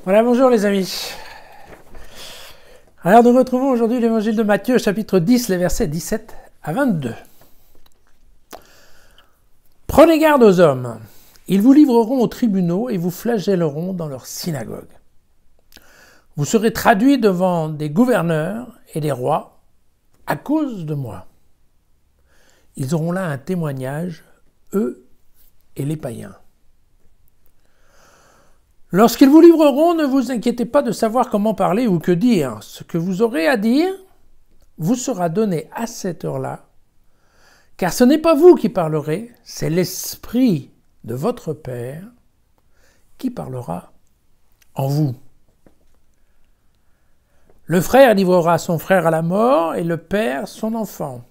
Voilà, bonjour les amis. Alors nous retrouvons aujourd'hui l'évangile de Matthieu, chapitre 10, les versets 17 à 22. Prenez garde aux hommes, ils vous livreront aux tribunaux et vous flagelleront dans leurs synagogues. Vous serez traduits devant des gouverneurs et des rois à cause de moi. Ils auront là un témoignage, eux et les païens. Lorsqu'ils vous livreront, ne vous inquiétez pas de savoir comment parler ou que dire. Ce que vous aurez à dire vous sera donné à cette heure-là, car ce n'est pas vous qui parlerez, c'est l'Esprit de votre Père qui parlera en vous. Le frère livrera son frère à la mort et le père son enfant.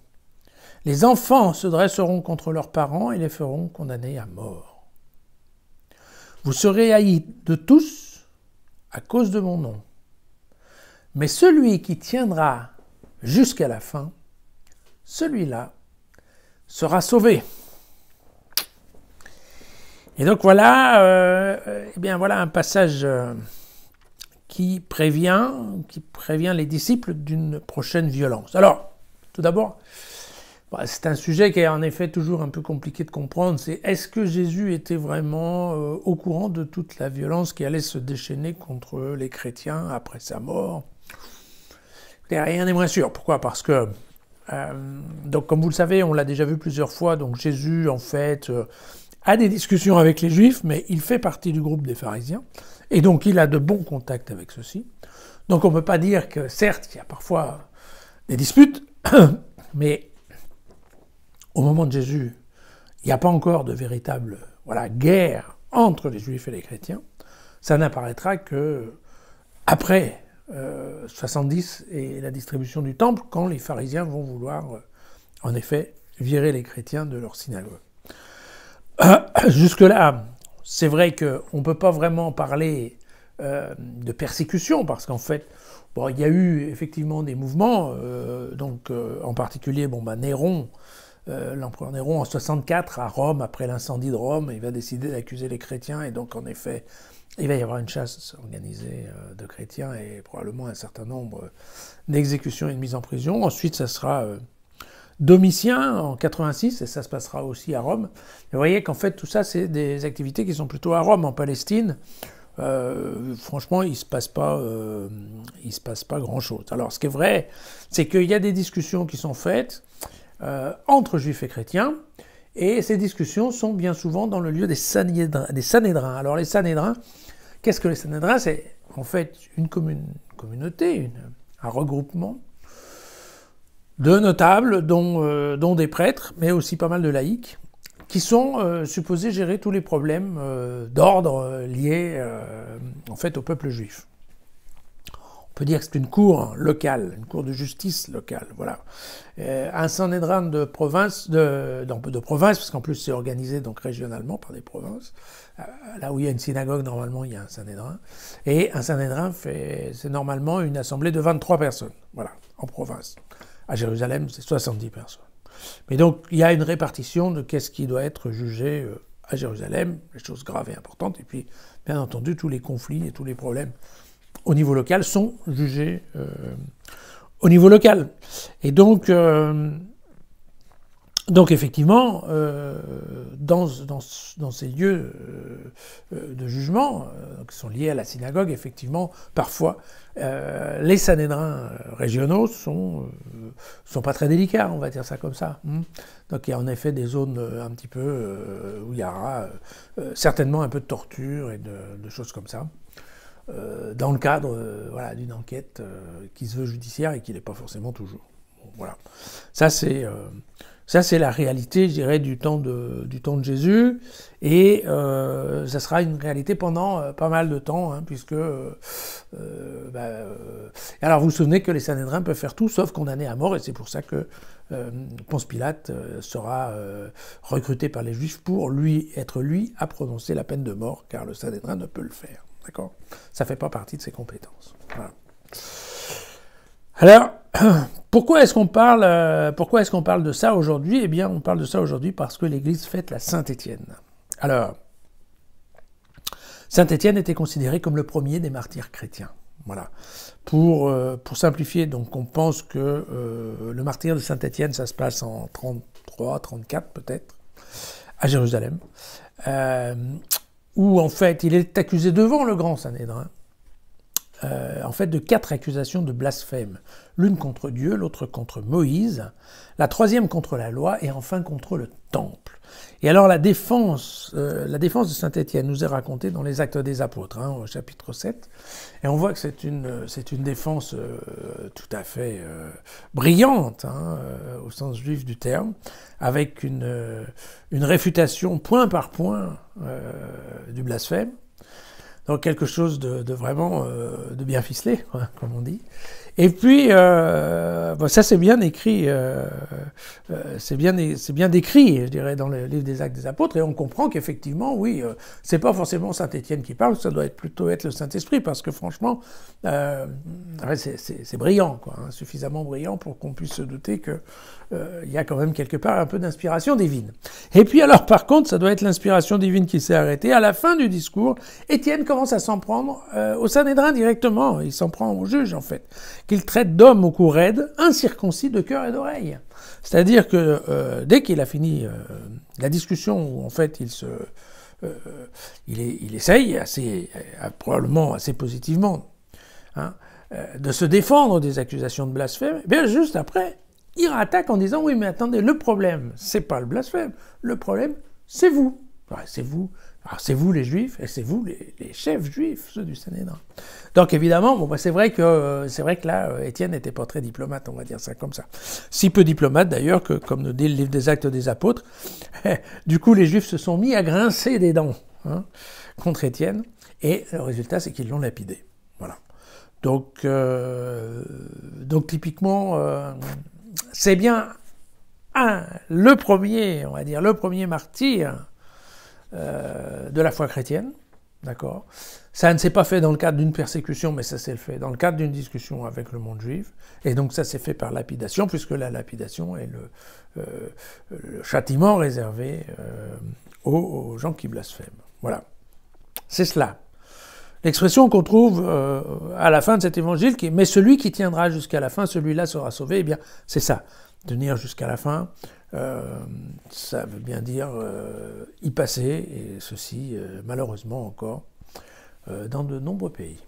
Les enfants se dresseront contre leurs parents et les feront condamner à mort. Vous serez haïs de tous à cause de mon nom. Mais celui qui tiendra jusqu'à la fin, celui-là sera sauvé. Et donc voilà, voilà un passage qui prévient les disciples d'une prochaine violence. Alors, tout d'abord, c'est un sujet qui est en effet toujours un peu compliqué de comprendre, c'est est-ce que Jésus était vraiment au courant de toute la violence qui allait se déchaîner contre les chrétiens après sa mort? Rien n'est moins sûr. Pourquoi? Parce que, donc comme vous le savez, on l'a déjà vu plusieurs fois, donc Jésus en fait a des discussions avec les Juifs, mais il fait partie du groupe des pharisiens, et donc il a de bons contacts avec ceux-ci. Donc on ne peut pas dire que, certes, il y a parfois des disputes, mais au moment de Jésus, il n'y a pas encore de véritable guerre entre les Juifs et les chrétiens. Ça n'apparaîtra que après 70 et la distribution du temple, quand les pharisiens vont vouloir, en effet, virer les chrétiens de leur synagogue. Jusque-là, c'est vrai qu'on ne peut pas vraiment parler de persécution, parce qu'en fait, il y a eu effectivement des mouvements, en particulier Néron, l'empereur Néron en 64 à Rome, après l'incendie de Rome, il va décider d'accuser les chrétiens, et donc en effet, il va y avoir une chasse organisée de chrétiens et probablement un certain nombre d'exécutions et de mises en prison. Ensuite, ça sera Domitien en 86, et ça se passera aussi à Rome. Et vous voyez qu'en fait, tout ça, c'est des activités qui sont plutôt à Rome. En Palestine, franchement, il se passe pas grand-chose. Alors, ce qui est vrai, c'est qu'il y a des discussions qui sont faites entre juifs et chrétiens, et ces discussions sont bien souvent dans le lieu des Sanhédrins. Alors les Sanhédrins, qu'est-ce que les Sanhédrins? C'est en fait une communauté, un regroupement de notables, dont des prêtres, mais aussi pas mal de laïcs, qui sont supposés gérer tous les problèmes d'ordre liés en fait au peuple juif. On peut dire que c'est une cour locale, une cour de justice locale, voilà. Un Sanhédrin de province, parce qu'en plus c'est organisé donc régionalement par des provinces. Là où il y a une synagogue, normalement il y a un Sanhédrin. Et un Sanhédrin, c'est normalement une assemblée de 23 personnes, voilà, en province. À Jérusalem, c'est 70 personnes. Mais donc il y a une répartition de qu'est-ce qui doit être jugé à Jérusalem, les choses graves et importantes, et puis bien entendu tous les conflits et tous les problèmes au niveau local sont jugés au niveau local. Et donc effectivement, dans ces lieux de jugement, qui sont liés à la synagogue, effectivement, parfois, les Sanhédrins régionaux sont pas très délicats, on va dire ça comme ça. Donc il y a en effet des zones un petit peu où il y aura certainement un peu de torture et de choses comme ça. Dans le cadre d'une enquête qui se veut judiciaire et qui n'est pas forcément toujours. Bon, voilà. Ça c'est la réalité, je dirais, du temps de Jésus, et ça sera une réalité pendant pas mal de temps, puisque alors vous vous souvenez que les Sanhédrins peuvent faire tout sauf condamner à mort, et c'est pour ça que Ponce Pilate sera recruté par les Juifs pour être à prononcer la peine de mort, car le Sanhédrin ne peut le faire. D'accord? Ça ne fait pas partie de ses compétences. Voilà. Alors, pourquoi est-ce qu'on parle de ça aujourd'hui? Eh bien, on parle de ça aujourd'hui parce que l'Église fête la Saint-Étienne. Alors, Saint Étienne était considéré comme le premier des martyrs chrétiens. Voilà. Pour simplifier, donc on pense que le martyre de Saint Étienne, ça se passe en 33, 34 peut-être, à Jérusalem, où en fait il est accusé devant le grand Sanhédrin, en fait de 4 accusations de blasphème, l'une contre Dieu, l'autre contre Moïse, la troisième contre la loi et enfin contre le temple. Et alors la défense de Saint Étienne nous est racontée dans les Actes des Apôtres, au chapitre 7, et on voit que c'est une défense tout à fait brillante, au sens juif du terme, avec une réfutation point par point du blasphème. Donc quelque chose de vraiment de bien ficelé, comme on dit. Et puis, ça c'est bien écrit, c'est bien décrit, je dirais, dans le livre des Actes des Apôtres, et on comprend qu'effectivement, oui, c'est pas forcément Saint Étienne qui parle, ça doit plutôt être le Saint-Esprit, parce que franchement, c'est brillant, quoi, suffisamment brillant pour qu'on puisse se douter que il y a quand même quelque part un peu d'inspiration divine. Et puis alors, par contre, ça doit être l'inspiration divine qui s'est arrêtée. À la fin du discours, Étienne commence à s'en prendre au Sanhédrin directement. Il s'en prend au juge, en fait, qu'il traite d'homme au cou raide, incirconcis de cœur et d'oreille. C'est-à-dire que dès qu'il a fini la discussion, où en fait il essaye, probablement assez positivement, de se défendre des accusations de blasphème, et bien juste après, il attaque en disant « Oui, mais attendez, le problème, c'est pas le blasphème, le problème, c'est vous. Ouais, c'est vous. Alors, c'est vous les Juifs, et c'est vous les chefs juifs, ceux du Sanhédrin. » Donc évidemment, c'est vrai que là, Étienne n'était pas très diplomate, on va dire ça comme ça. Si peu diplomate d'ailleurs que, comme nous dit le livre des Actes des Apôtres, du coup les Juifs se sont mis à grincer des dents contre Étienne, et le résultat c'est qu'ils l'ont lapidé. Voilà. Donc typiquement, c'est bien le premier martyr de la foi chrétienne, d'accord. Ça ne s'est pas fait dans le cadre d'une persécution, mais ça s'est fait dans le cadre d'une discussion avec le monde juif, et donc ça s'est fait par lapidation, puisque la lapidation est le châtiment réservé aux gens qui blasphèment. Voilà, c'est cela. L'expression qu'on trouve à la fin de cet évangile, mais celui qui tiendra jusqu'à la fin, celui-là sera sauvé, eh bien c'est ça, tenir jusqu'à la fin. Ça veut bien dire y passer, et ceci malheureusement encore dans de nombreux pays.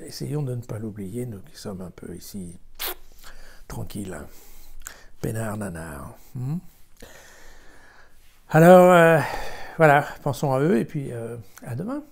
Essayons de ne pas l'oublier, nous qui sommes un peu ici tranquilles, peinards, nanars. Alors voilà, pensons à eux et puis à demain.